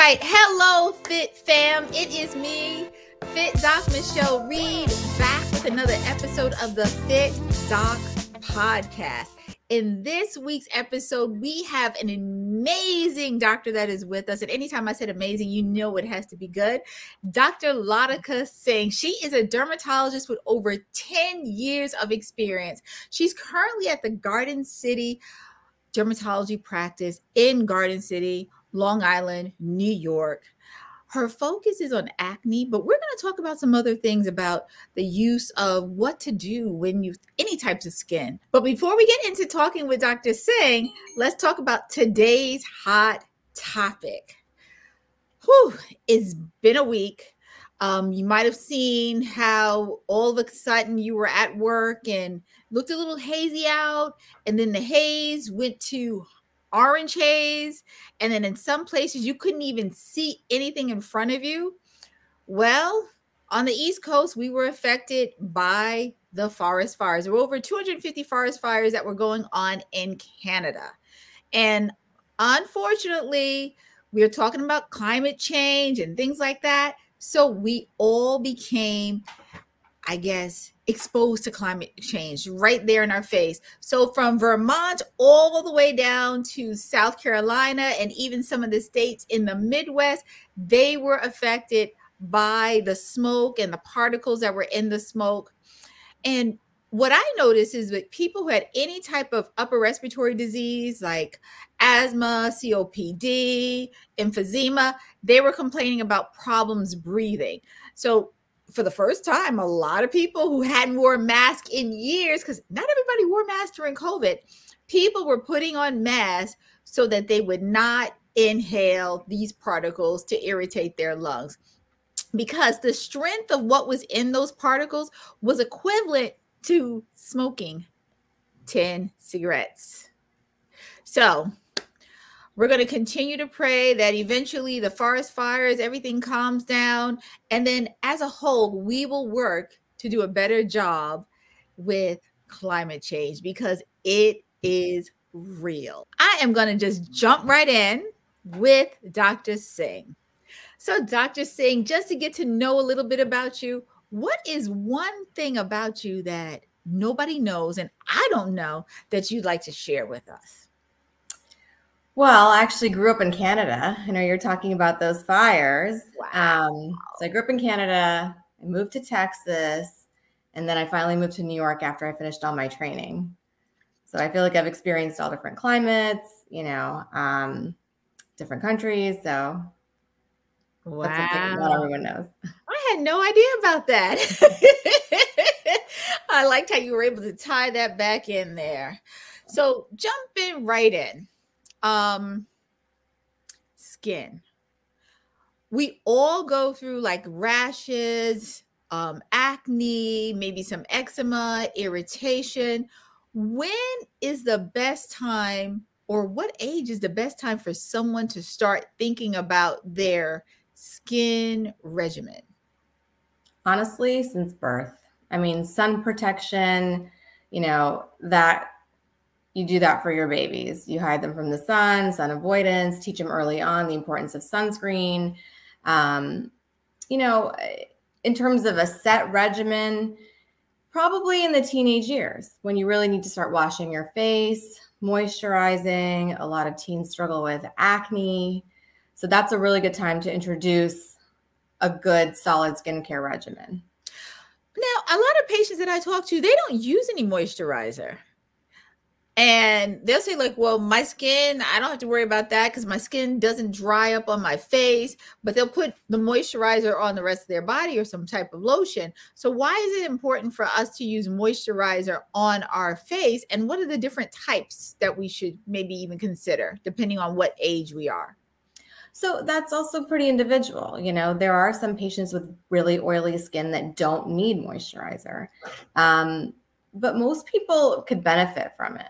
right. Hello, Fit fam. It is me, Fit Doc Michele Reed, back with another episode of the Fit Doc podcast. In this week's episode, we have an amazing doctor that is with us. And anytime I said amazing, you know it has to be good. Dr. Lotika Singh. She is a dermatologist with over 10 years of experience. She's currently at the Garden City Dermatology practice in Garden City, Long Island, New York. Her focus is on acne, but we're going to talk about some other things about the use of what to do when you any types of skin. But before we get into talking with Dr. Singh, let's talk about today's hot topic. Whew, it's been a week. You might have seen how all of a sudden you were at work and looked a little hazy out, and then the haze went to orange haze, and then in some places you couldn't even see anything in front of you. Well, on the East Coast, we were affected by the forest fires. There were over 250 forest fires that were going on in Canada. And unfortunately, we are talking about climate change and things like that. So we all became, I guess, exposed to climate change right there in our face. So from Vermont all the way down to South Carolina and even some of the states in the Midwest, they were affected by the smoke and the particles that were in the smoke. And what I noticed is that people who had any type of upper respiratory disease like asthma, COPD, emphysema, they were complaining about problems breathing. So for the first time, a lot of people who hadn't worn masks in years, because not everybody wore masks during COVID, people were putting on masks so that they would not inhale these particles to irritate their lungs. Because the strength of what was in those particles was equivalent to smoking 10 cigarettes. So we're going to continue to pray that eventually the forest fires, everything calms down. And then as a whole, we will work to do a better job with climate change because it is real. I am going to just jump right in with Dr. Singh. So Dr. Singh, just to get to know a little bit about you, what is one thing about you that nobody knows and I don't know that you'd like to share with us? Well, I actually grew up in Canada. I know you're talking about those fires. Wow. So I grew up in Canada. I moved to Texas, and then I finally moved to New York after I finished all my training. So I feel like I've experienced all different climates, different countries. So that's something not everyone knows. I had no idea about that. I liked how you were able to tie that back in there. So jumping right in. Skin. We all go through like rashes, acne, maybe some eczema, irritation. When is the best time, or what age is the best time for someone to start thinking about their skin regimen? Honestly, since birth. I mean, sun protection, that you do that for your babies. You hide them from the sun avoidance, teach them early on the importance of sunscreen. In terms of a set regimen, probably in the teenage years when you really need to start washing your face, moisturizing. A lot of teens struggle with acne. So that's a really good time to introduce a good, solid skincare regimen. Now, a lot of patients that I talk to, they don't use any moisturizer. And they'll say like, well, my skin, I don't have to worry about that because my skin doesn't dry up on my face, but they'll put the moisturizer on the rest of their body or some type of lotion. So why is it important for us to use moisturizer on our face? And what are the different types that we should maybe even consider depending on what age we are? So that's also pretty individual. There are some patients with really oily skin that don't need moisturizer, but most people could benefit from it.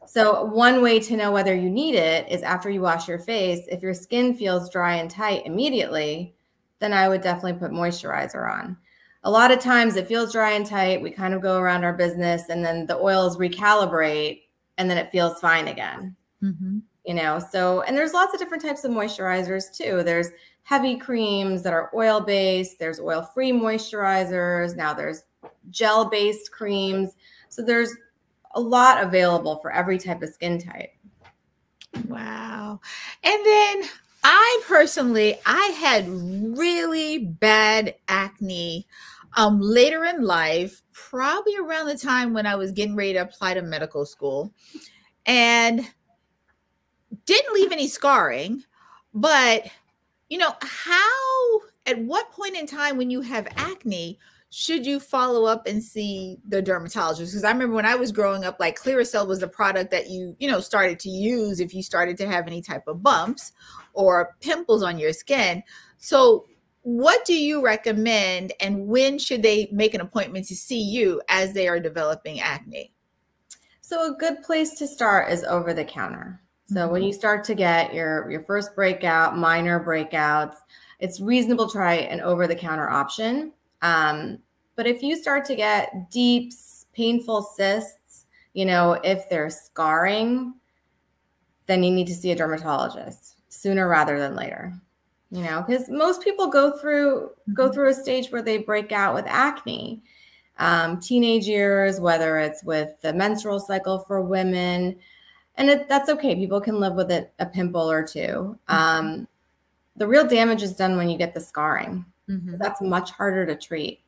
So one way to know whether you need it is after you wash your face. If your skin feels dry and tight immediately, then I would definitely put moisturizer on. A lot of times it feels dry and tight. We kind of go around our business and then the oils recalibrate and then it feels fine again. Mm-hmm. you know, so, and there's lots of different types of moisturizers too. There's heavy creams that are oil-based. There's oil-free moisturizers. Now there's gel-based creams. So there's a lot available for every type of skin type. Wow. And then I had really bad acne later in life, probably around the time when I was getting ready to apply to medical school, and didn't leave any scarring. But, you know, at what point in time when you have acne, should you follow up and see the dermatologist? Because I remember when I was growing up, like Clearasil was the product that you started to use if you started to have any type of bumps or pimples on your skin. So what do you recommend, and when should they make an appointment to see you as they are developing acne? So a good place to start is over the counter. So when you start to get your first breakout, minor breakouts, it's reasonable to try an over-the-counter option. But if you start to get deep, painful cysts, you know, if there's scarring, then you need to see a dermatologist sooner rather than later. You know, because most people go through a stage where they break out with acne. Teenage years, whether it's with the menstrual cycle for women, and that's okay. People can live with a pimple or two. The real damage is done when you get the scarring. That's much harder to treat.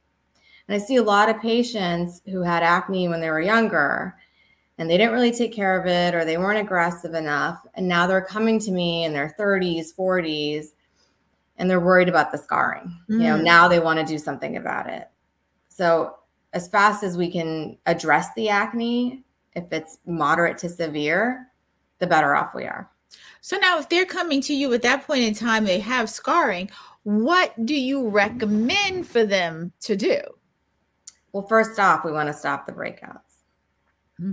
And I see a lot of patients who had acne when they were younger and they didn't really take care of it, or they weren't aggressive enough. And now they're coming to me in their 30s, 40s, and they're worried about the scarring. You know, now they want to do something about it. So as fast as we can address the acne, if it's moderate to severe, the better off we are. So now if they're coming to you at that point in time, they have scarring, what do you recommend for them to do? Well, first off, we want to stop the breakouts.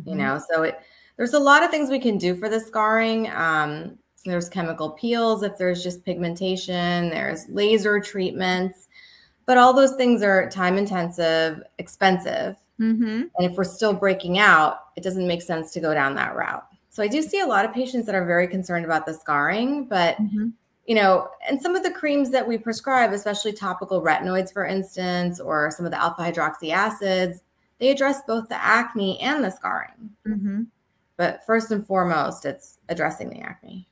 You know, so there's a lot of things we can do for the scarring. There's chemical peels if there's just pigmentation, there's laser treatments, but all those things are time intensive, expensive. And if we're still breaking out, it doesn't make sense to go down that route. So I do see a lot of patients that are very concerned about the scarring, but you know, and some of the creams that we prescribe, especially topical retinoids, for instance, or some of the alpha hydroxy acids, they address both the acne and the scarring. But first and foremost, it's addressing the acne.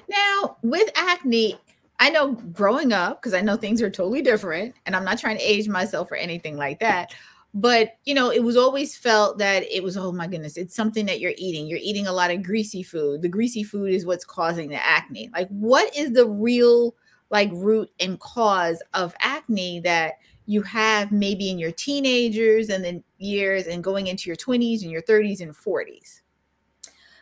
Now, with acne, I know growing up, because I know things are totally different, and I'm not trying to age myself or anything like that, but, you know, it was always felt that it was, oh my goodness, it's something that you're eating. You're eating a lot of greasy food. The greasy food is what's causing the acne. Like, what is the real, like, root and cause of acne that you have maybe in your teenagers and then years and going into your 20s and your 30s and 40s?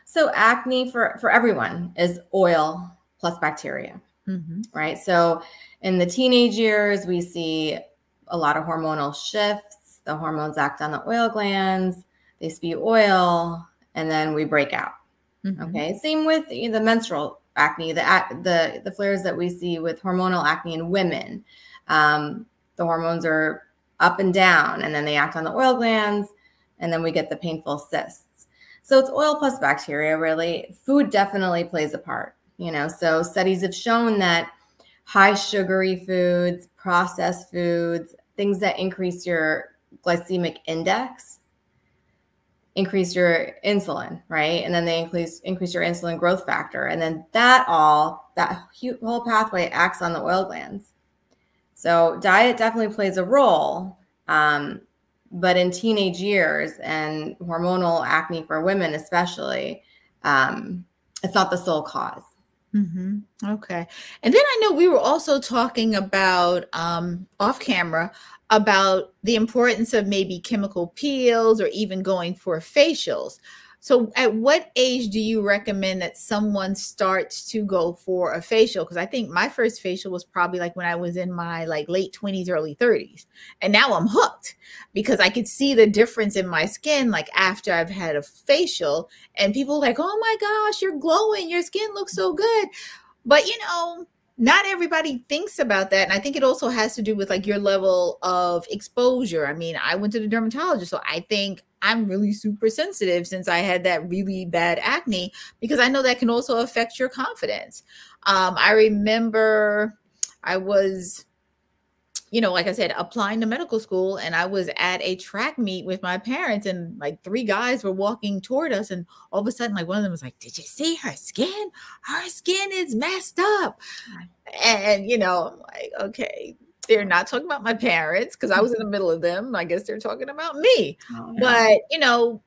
So acne for everyone is oil plus bacteria, right? So in the teenage years, we see a lot of hormonal shifts. The hormones act on the oil glands, they spew oil, and then we break out. Okay, same with the menstrual acne, the flares that we see with hormonal acne in women. The hormones are up and down, and then they act on the oil glands, and then we get the painful cysts. So it's oil plus bacteria, really. Food definitely plays a part, you know. So studies have shown that high sugary foods, processed foods, things that increase your glycemic index, increase your insulin, right? And then they increase your insulin growth factor. And then that whole pathway acts on the oil glands. So diet definitely plays a role. But in teenage years and hormonal acne for women especially, it's not the sole cause. Okay. And then I know we were also talking about off camera about the importance of maybe chemical peels or even going for facials. So at what age do you recommend that someone starts to go for a facial? Because I think my first facial was probably like when I was in my like late 20s, early 30s. And now I'm hooked because I could see the difference in my skin like after I've had a facial, and people are like, oh my gosh, you're glowing. Your skin looks so good. But, you know, not everybody thinks about that. And I think it also has to do with like your level of exposure. I mean, I went to the dermatologist, so I think I'm really super sensitive since I had that really bad acne, because I know that can also affect your confidence. I remember I was, like I said, applying to medical school, and I was at a track meet with my parents, and like 3 guys were walking toward us, and all of a sudden, like one of them was like, "Did you see her skin? Her skin is messed up." And I'm like, okay, they're not talking about my parents because I was in the middle of them. I guess they're talking about me. Oh, no. But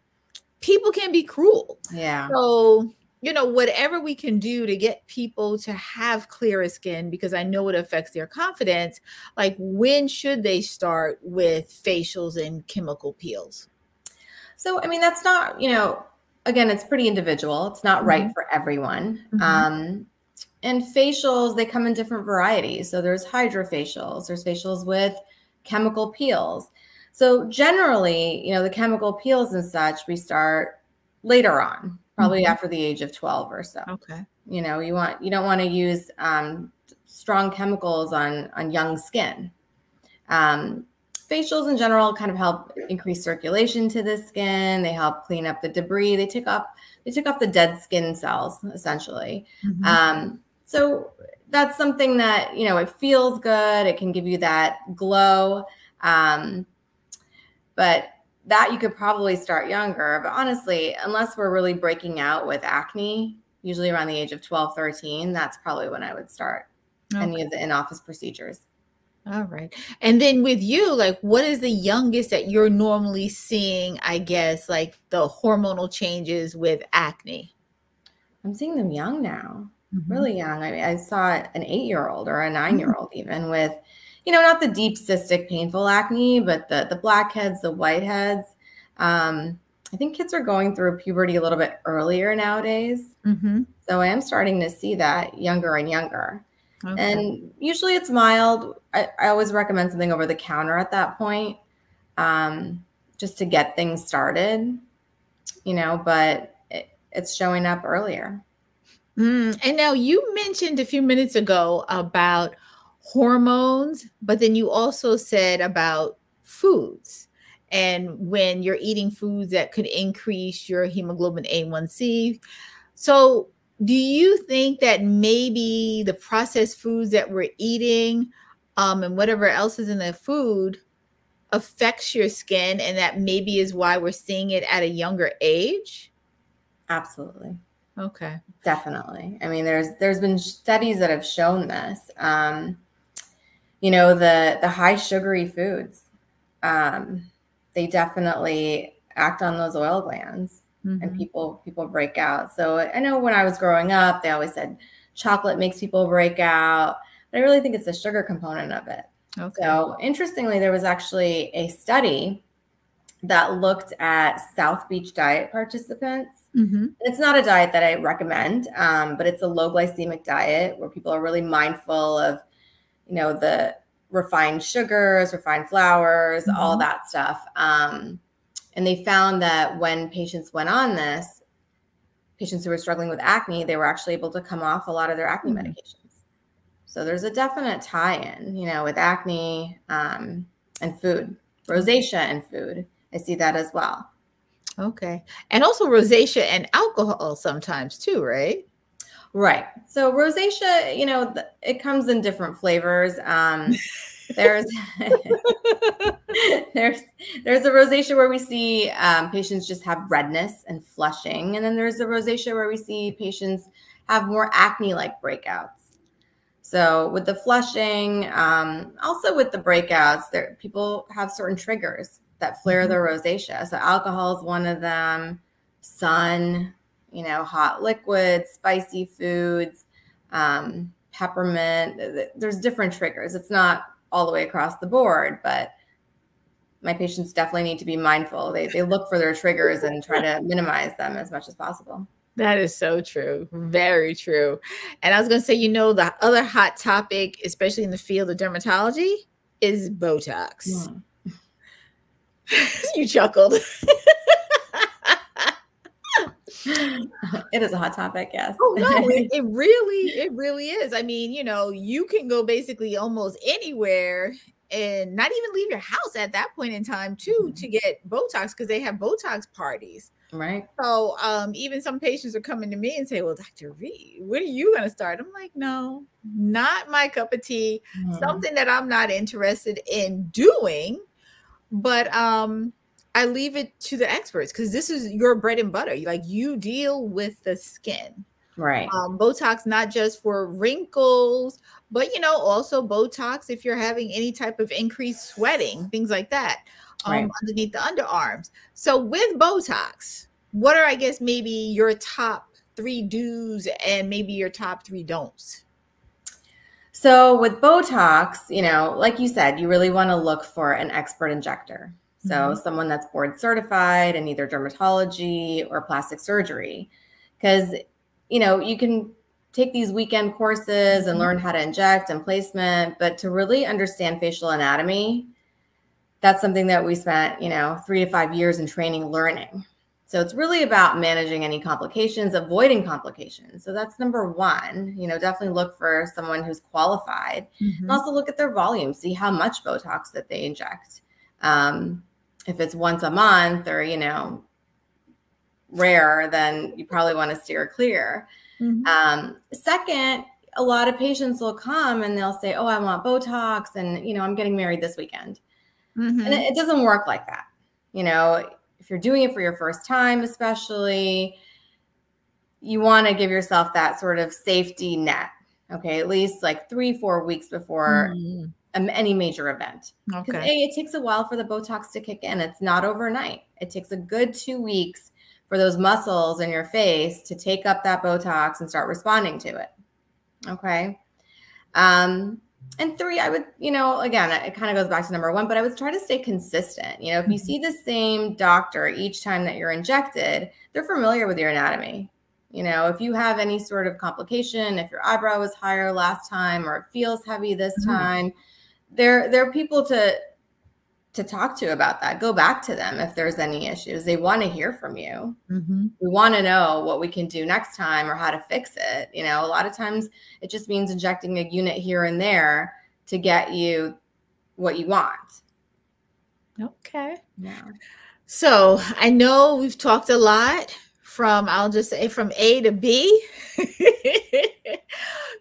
people can be cruel. Yeah. So whatever we can do to get people to have clearer skin, because I know it affects their confidence, like when should they start with facials and chemical peels? So, I mean, that's not, again, it's pretty individual. It's not right for everyone. And facials, they come in different varieties. So there's hydrofacials, there's facials with chemical peels. So generally, the chemical peels and such, we start later on, probably after the age of 12 or so. Okay. You don't want to use strong chemicals on young skin. Facials in general kind of help increase circulation to the skin. They help clean up the debris. They take off the dead skin cells, essentially. So that's something that, it feels good. It can give you that glow. But that you could probably start younger. But honestly, unless we're really breaking out with acne, usually around the age of 12, 13, that's probably when I would start any of the in-office procedures. All right. And then with you, like, what is the youngest that you're normally seeing, I guess, like the hormonal changes with acne? I'm seeing them young now, really young. I mean, I saw an 8-year-old or a 9-year-old even with, not the deep cystic painful acne, but the blackheads, the whiteheads. I think kids are going through puberty a little bit earlier nowadays. So I am starting to see that younger and younger. Okay. And usually it's mild. I always recommend something over the counter at that point, just to get things started, but it's showing up earlier. And now you mentioned a few minutes ago about hormones, but then you also said about foods. And when you're eating foods that could increase your hemoglobin A1C. So do you think that maybe the processed foods that we're eating and whatever else is in the food affects your skin, and that maybe is why we're seeing it at a younger age? Absolutely. Okay. Definitely. I mean, there's been studies that have shown this. The high sugary foods, they definitely act on those oil glands. And people break out. So I know when I was growing up, they always said chocolate makes people break out, but I really think it's the sugar component of it. Okay. So interestingly, there was actually a study that looked at South Beach diet participants. It's not a diet that I recommend, but it's a low glycemic diet where people are really mindful of, the refined sugars, refined flours, all that stuff. And they found that when patients went on this, patients who were struggling with acne, they were actually able to come off a lot of their acne medications. So there's a definite tie-in, with acne and food, rosacea and food. I see that as well. Okay. And also rosacea and alcohol sometimes too, right? Right. So rosacea, it comes in different flavors. There's there's a rosacea where we see patients just have redness and flushing. And then there's a rosacea where we see patients have more acne-like breakouts. So with the flushing, also with the breakouts, people have certain triggers that flare their rosacea. So alcohol is one of them, sun, hot liquids, spicy foods, peppermint. There's different triggers. It's not all the way across the board, but my patients definitely need to be mindful. They look for their triggers and try to minimize them as much as possible. That is so true. Very true. And I was going to say, the other hot topic, especially in the field of dermatology, is Botox. You chuckled. It is a hot topic, yes. Oh no, it really is. I mean, you know, you can go basically almost anywhere and not even leave your house at that point in time too to get Botox because they have Botox parties. Right. So even some patients are coming to me and say, well, Dr. Reed, when are you going to start? I'm like, no, not my cup of tea. Something that I'm not interested in doing. But I leave it to the experts because this is your bread and butter. Like you deal with the skin. Right. Botox, not just for wrinkles, but you know, also Botox if you're having any type of increased sweating, things like that, Right. underneath the underarms. So with Botox, what are, I guess, maybe your top 3 do's and maybe your top 3 don'ts? So with Botox, you know, like you said, you really want to look for an expert injector. So someone that's board certified in either dermatology or plastic surgery, because, you know, you can take these weekend courses and learn how to inject and placement, but to really understand facial anatomy, that's something that we spent, you know, 3 to 5 years in training learning. So it's really about managing any complications, avoiding complications. So that's number one, you know, definitely look for someone who's qualified and also look at their volume, see how much Botox that they inject. If it's once a month or, you know, rare, then you probably want to steer clear. Second, a lot of patients will come and they'll say, oh, I want Botox and, you know, I'm getting married this weekend. And it doesn't work like that. You know, if you're doing it for your first time, especially, you want to give yourself that sort of safety net. Okay. At least like 3-4 weeks before any major event. Because it takes a while for the Botox to kick in. It's not overnight. It takes a good 2 weeks for those muscles in your face to take up that Botox and start responding to it. Okay. And 3, I would, you know, again, it kind of goes back to number 1, but I would try to stay consistent. You know, if you see the same doctor each time that you're injected, they're familiar with your anatomy. You know, if you have any sort of complication, if your eyebrow was higher last time or it feels heavy this time, there are people to talk to about that. Go back to them if there's any issues. They want to hear from you. We want to know what we can do next time or how to fix it. You know, a lot of times it just means injecting a unit here and there to get you what you want. Okay. Yeah. So I know we've talked a lot from, I'll just say from A to B with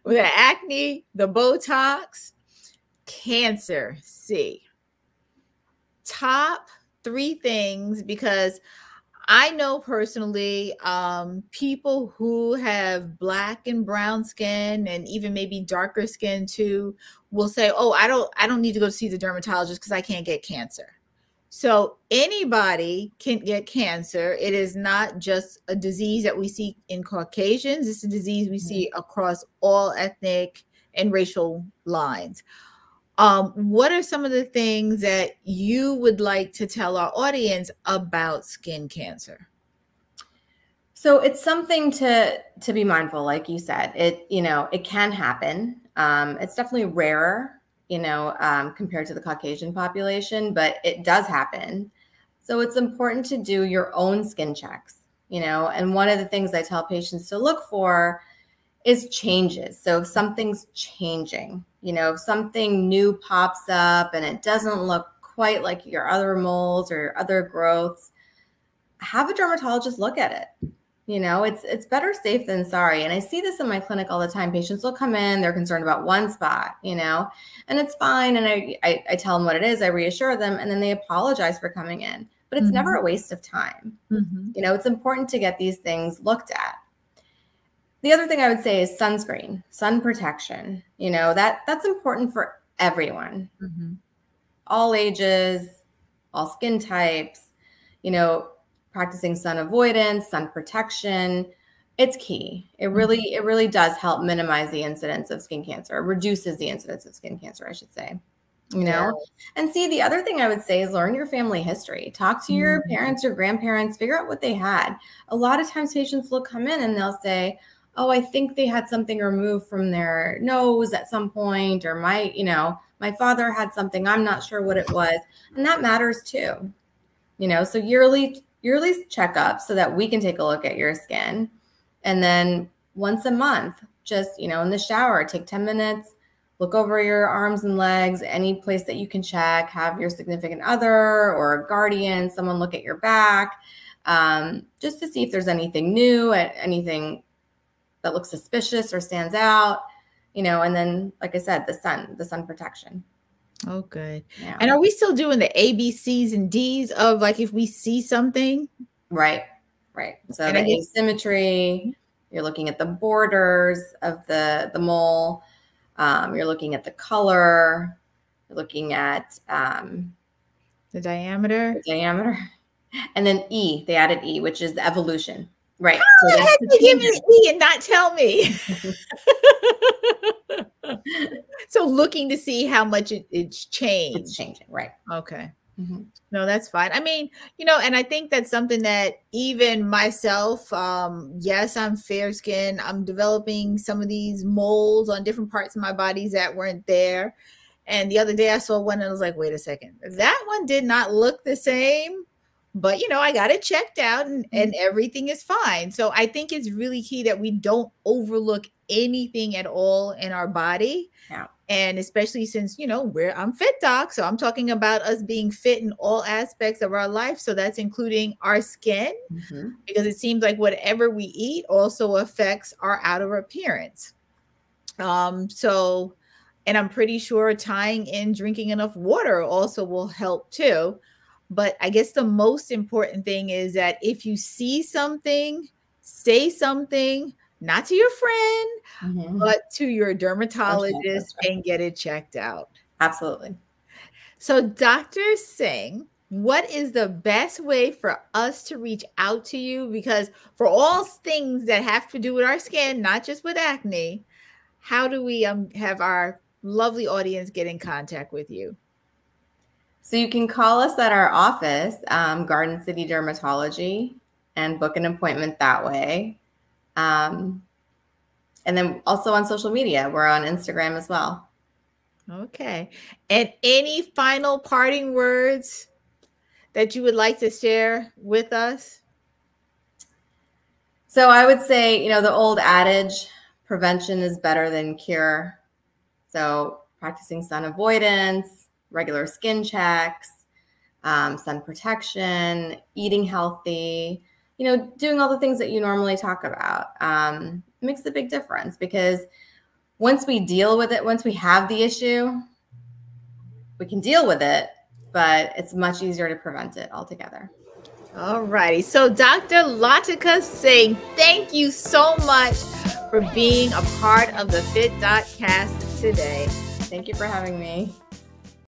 the acne, the Botox, cancer, C. Top 3 things, because I know personally people who have black and brown skin and even maybe darker skin too will say, oh, I don't need to go see the dermatologist because I can't get cancer. So anybody can get cancer. It is not just a disease that we see in Caucasians. It's a disease we see across all ethnic and racial lines. What are some of the things that you would like to tell our audience about skin cancer? So it's something to be mindful, like you said. It, you know, it can happen. It's definitely rarer, you know, compared to the Caucasian population, but it does happen. So it's important to do your own skin checks, you know, and one of the things I tell patients to look for is changes. So if something's changing, you know, if something new pops up and it doesn't look quite like your other moles or your other growths, have a dermatologist look at it. You know, it's better safe than sorry. And I see this in my clinic all the time. Patients will come in, they're concerned about one spot, you know, and it's fine. And I tell them what it is, I reassure them, and then they apologize for coming in. But it's never a waste of time. You know, it's important to get these things looked at. The other thing I would say is sunscreen, sun protection. You know, that's important for everyone, all ages, all skin types, you know, practicing sun avoidance, sun protection. It's key. It really does help minimize the incidence of skin cancer, reduces the incidence of skin cancer, I should say. You know, and see, the other thing I would say is learn your family history. Talk to your parents or grandparents, figure out what they had. A lot of times patients will come in and they'll say, oh, I think they had something removed from their nose at some point, or my father had something, I'm not sure what it was. And that matters too. You know, so yearly yearly checkup so that we can take a look at your skin. And then once a month, just, in the shower, take 10 minutes, look over your arms and legs, any place that you can check, have your significant other or a guardian, someone look at your back, just to see if there's anything new, anything that looks suspicious or stands out, and then, like I said, the sun protection. Oh, good. Yeah. And are we still doing the A, B, C's, and D's of like if we see something? Right. So and the asymmetry, you're looking at the borders of the mole. You're looking at the color. You're looking at the diameter. And then E, they added E, which is the evolution. Right. Oh, so had to give me E and not tell me. So looking to see how much it's changed. It's changing, right. Okay. Mm-hmm. No, that's fine. I mean, and I think that's something that even myself, yes, I'm fair skinned. I'm developing some of these moles on different parts of my bodies that weren't there. And the other day I saw one and I was like, wait a second, that one did not look the same. But, I got it checked out and everything is fine. So I think it's really key that we don't overlook anything at all in our body. Yeah. And especially since, I'm Fit Doc. So I'm talking about us being fit in all aspects of our life. So that's including our skin, because it seems like whatever we eat also affects our outer appearance. And I'm pretty sure tying in drinking enough water also will help too. But I guess the most important thing is that if you see something, say something, not to your friend, but to your dermatologist and get it checked out. Absolutely. So Dr. Singh, what is the best way for us to reach out to you? Because for all things that have to do with our skin, not just with acne, how do we have our lovely audience get in contact with you? So you can call us at our office, Garden City Dermatology, and book an appointment that way. And then also on social media, we're on Instagram as well. Okay. And any final parting words that you would like to share with us? So I would say, the old adage, prevention is better than cure. So practicing sun avoidance, regular skin checks, sun protection, eating healthy, doing all the things that you normally talk about, makes a big difference, because once we deal with it, once we have the issue, we can deal with it, but it's much easier to prevent it altogether. All righty. So Dr. Lotika Singh, thank you so much for being a part of the Fit Doc cast today. Thank you for having me.